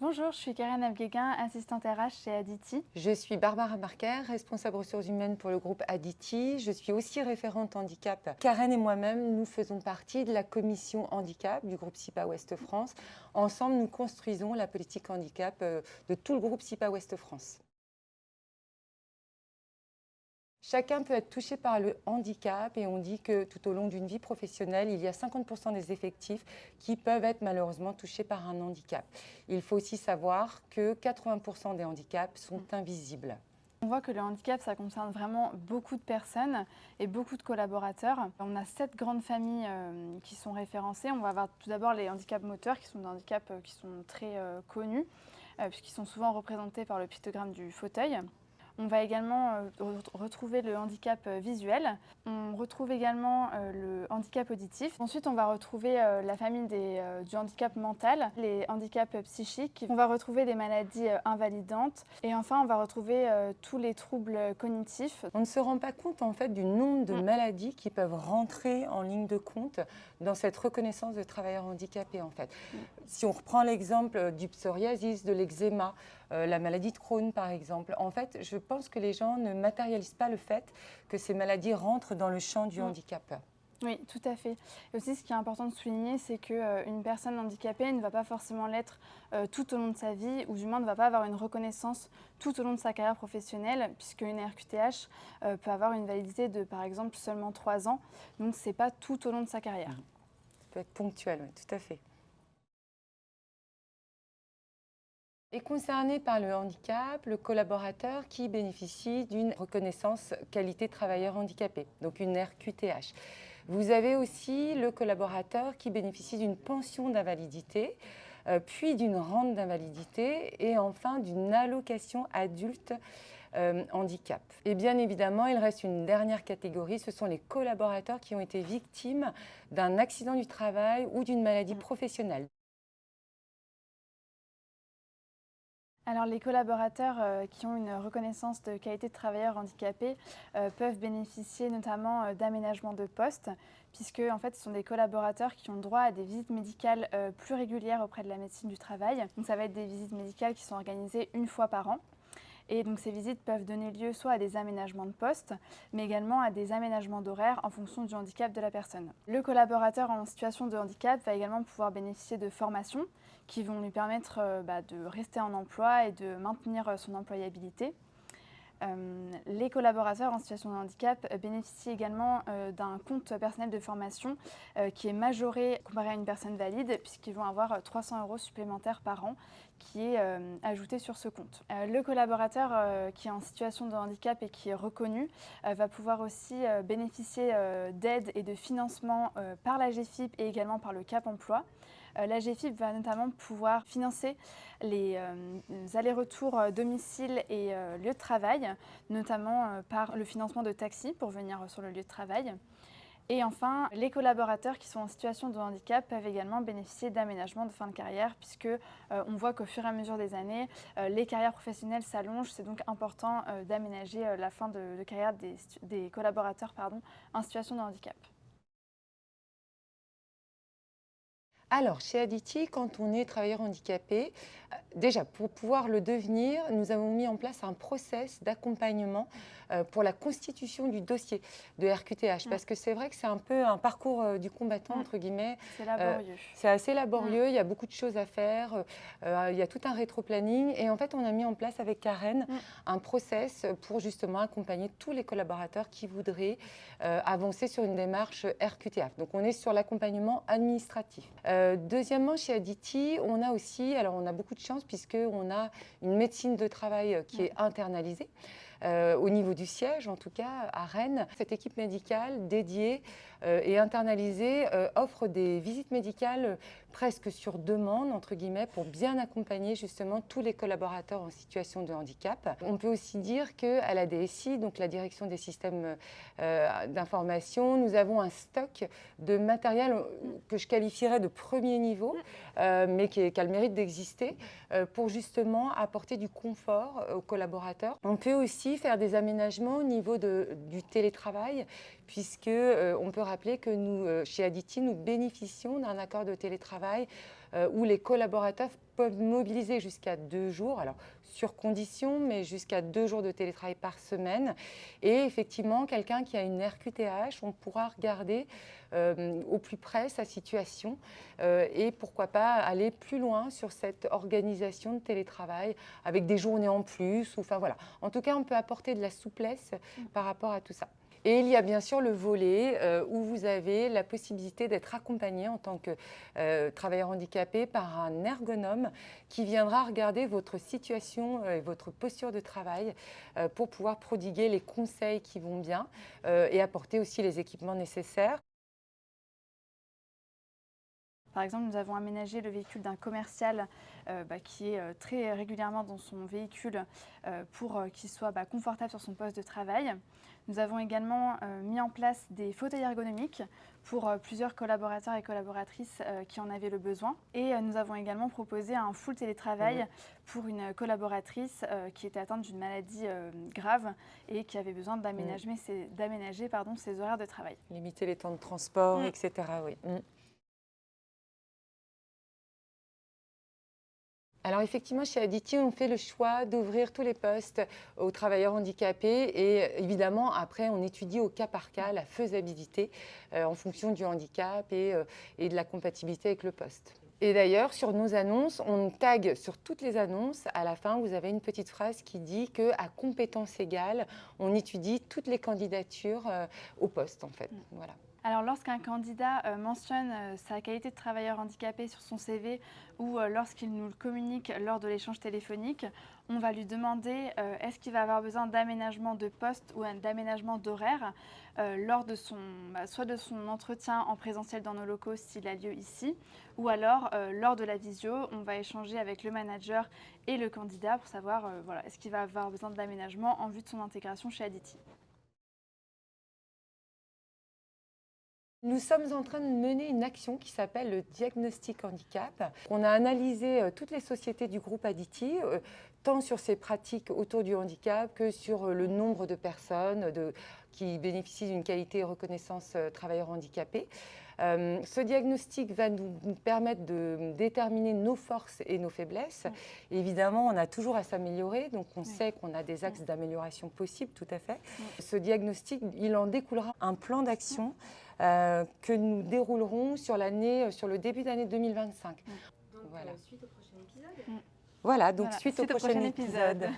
Bonjour, je suis Karen Abguéguin, assistante RH chez Aditi. Je suis Barbara Marquer, responsable ressources humaines pour le groupe Aditi. Je suis aussi référente handicap. Karen et moi-même, nous faisons partie de la commission handicap du groupe SIPA Ouest France. Ensemble, nous construisons la politique handicap de tout le groupe SIPA Ouest France. Chacun peut être touché par le handicap et on dit que tout au long d'une vie professionnelle, il y a 50% des effectifs qui peuvent être malheureusement touchés par un handicap. Il faut aussi savoir que 80% des handicaps sont invisibles. On voit que le handicap, ça concerne vraiment beaucoup de personnes et beaucoup de collaborateurs. On a 7 grandes familles qui sont référencées. On va avoir tout d'abord les handicaps moteurs, qui sont des handicaps qui sont très connus, puisqu'ils sont souvent représentés par le pictogramme du fauteuil. On va également retrouver le handicap visuel. On retrouve également le handicap auditif. Ensuite, on va retrouver la famille du handicap mental, les handicaps psychiques. On va retrouver des maladies invalidantes. Et enfin, on va retrouver tous les troubles cognitifs. On ne se rend pas compte en fait du nombre de maladies qui peuvent rentrer en ligne de compte dans cette reconnaissance de travailleurs handicapés en fait. Si on reprend l'exemple du psoriasis, de l'eczéma, la maladie de Crohn par exemple, en fait, je pense que les gens ne matérialisent pas le fait que ces maladies rentrent dans le champ du handicap. Oui, tout à fait. Et aussi, ce qui est important de souligner, c'est qu'une personne handicapée ne va pas forcément l'être tout au long de sa vie, ou du moins ne va pas avoir une reconnaissance tout au long de sa carrière professionnelle, puisqu'une RQTH peut avoir une validité de, par exemple, seulement 3 ans. Donc, ce n'est pas tout au long de sa carrière. Ça peut être ponctuel, oui, tout à fait. Est concerné par le handicap le collaborateur qui bénéficie d'une reconnaissance qualité travailleur handicapé, donc une RQTH. Vous avez aussi le collaborateur qui bénéficie d'une pension d'invalidité, puis d'une rente d'invalidité et enfin d'une allocation adulte handicap. Et bien évidemment, il reste une dernière catégorie, ce sont les collaborateurs qui ont été victimes d'un accident du travail ou d'une maladie professionnelle. Alors, les collaborateurs qui ont une reconnaissance de qualité de travailleur handicapé peuvent bénéficier notamment d'aménagements de poste, puisque en fait, ce sont des collaborateurs qui ont droit à des visites médicales plus régulières auprès de la médecine du travail. Donc, ça va être des visites médicales qui sont organisées une fois par an. Et donc ces visites peuvent donner lieu soit à des aménagements de poste, mais également à des aménagements d'horaire en fonction du handicap de la personne. Le collaborateur en situation de handicap va également pouvoir bénéficier de formations qui vont lui permettre de rester en emploi et de maintenir son employabilité. Les collaborateurs en situation de handicap bénéficient également d'un compte personnel de formation qui est majoré comparé à une personne valide, puisqu'ils vont avoir 300 € supplémentaires par an qui est ajouté sur ce compte. Le collaborateur qui est en situation de handicap et qui est reconnu va pouvoir aussi bénéficier d'aide et de financement par la GFIP et également par le Cap Emploi. La GFIP va notamment pouvoir financer les allers-retours domicile et lieu de travail, notamment par le financement de taxis pour venir sur le lieu de travail. Et enfin, les collaborateurs qui sont en situation de handicap peuvent également bénéficier d'aménagements de fin de carrière, puisque on voit qu'au fur et à mesure des années, les carrières professionnelles s'allongent. C'est donc important d'aménager la fin de carrière des collaborateurs en situation de handicap. Alors, chez Aditi, quand on est travailleur handicapé, déjà, pour pouvoir le devenir, nous avons mis en place un process d'accompagnement pour la constitution du dossier de RQTH. Parce que c'est vrai que c'est un peu un parcours du combattant, entre guillemets. C'est laborieux. C'est assez laborieux, il y a beaucoup de choses à faire, il y a tout un rétro-planning. Et en fait, on a mis en place avec Karen un process pour justement accompagner tous les collaborateurs qui voudraient avancer sur une démarche RQTH. Donc, on est sur l'accompagnement administratif. Deuxièmement, chez Aditi, on a aussi, alors on a beaucoup de chance puisqu'on a une médecine de travail qui est internalisée. Au niveau du siège, en tout cas à Rennes, cette équipe médicale dédiée et internalisée offre des visites médicales presque sur demande, entre guillemets, pour bien accompagner justement tous les collaborateurs en situation de handicap. On peut aussi dire qu'à la DSI, donc la direction des systèmes d'information, nous avons un stock de matériel que je qualifierais de premier niveau, mais qui a le mérite d'exister, pour justement apporter du confort aux collaborateurs. On peut aussi faire des aménagements au niveau du télétravail, puisque on peut rappeler que nous, chez Aditi, nous bénéficions d'un accord de télétravail télétravail où les collaborateurs peuvent mobiliser jusqu'à 2 jours, alors sur condition, mais jusqu'à 2 jours de télétravail par semaine. Et effectivement, quelqu'un qui a une RQTH, on pourra regarder au plus près sa situation et pourquoi pas aller plus loin sur cette organisation de télétravail avec des journées en plus. Enfin voilà. En tout cas, on peut apporter de la souplesse par rapport à tout ça. Et il y a bien sûr le volet où vous avez la possibilité d'être accompagné en tant que travailleur handicapé par un ergonome qui viendra regarder votre situation et votre posture de travail pour pouvoir prodiguer les conseils qui vont bien et apporter aussi les équipements nécessaires. Par exemple, nous avons aménagé le véhicule d'un commercial qui est très régulièrement dans son véhicule pour qu'il soit confortable sur son poste de travail. Nous avons également mis en place des fauteuils ergonomiques pour plusieurs collaborateurs et collaboratrices qui en avaient le besoin. Et nous avons également proposé un full télétravail pour une collaboratrice qui était atteinte d'une maladie grave et qui avait besoin d'aménager ses horaires de travail. Limiter les temps de transport, etc. Oui. Alors effectivement, chez Aditi, on fait le choix d'ouvrir tous les postes aux travailleurs handicapés et évidemment, après, on étudie au cas par cas la faisabilité en fonction du handicap et de la compatibilité avec le poste. Et d'ailleurs, sur nos annonces, on tag sur toutes les annonces. À la fin, vous avez une petite phrase qui dit qu'à compétences égales, on étudie toutes les candidatures au poste, en fait. Voilà. Alors lorsqu'un candidat mentionne sa qualité de travailleur handicapé sur son CV ou lorsqu'il nous le communique lors de l'échange téléphonique, on va lui demander est-ce qu'il va avoir besoin d'aménagement de poste ou d'aménagement d'horaire lors de soit de son entretien en présentiel dans nos locaux s'il a lieu ici, ou alors lors de la visio, on va échanger avec le manager et le candidat pour savoir est-ce qu'il va avoir besoin d'aménagement en vue de son intégration chez Aditi. Nous sommes en train de mener une action qui s'appelle le diagnostic handicap. On a analysé toutes les sociétés du groupe Aditi, tant sur ces pratiques autour du handicap que sur le nombre de personnes qui bénéficient d'une qualité et reconnaissance travailleurs handicapés. Ce diagnostic va nous permettre de déterminer nos forces et nos faiblesses. Évidemment, on a toujours à s'améliorer, donc on sait qu'on a des axes d'amélioration possibles, tout à fait. Ce diagnostic, il en découlera un plan d'action que nous déroulerons sur le début d'année 2025. Donc, Voilà. suite au prochain épisode. Voilà, donc suite au prochain épisode.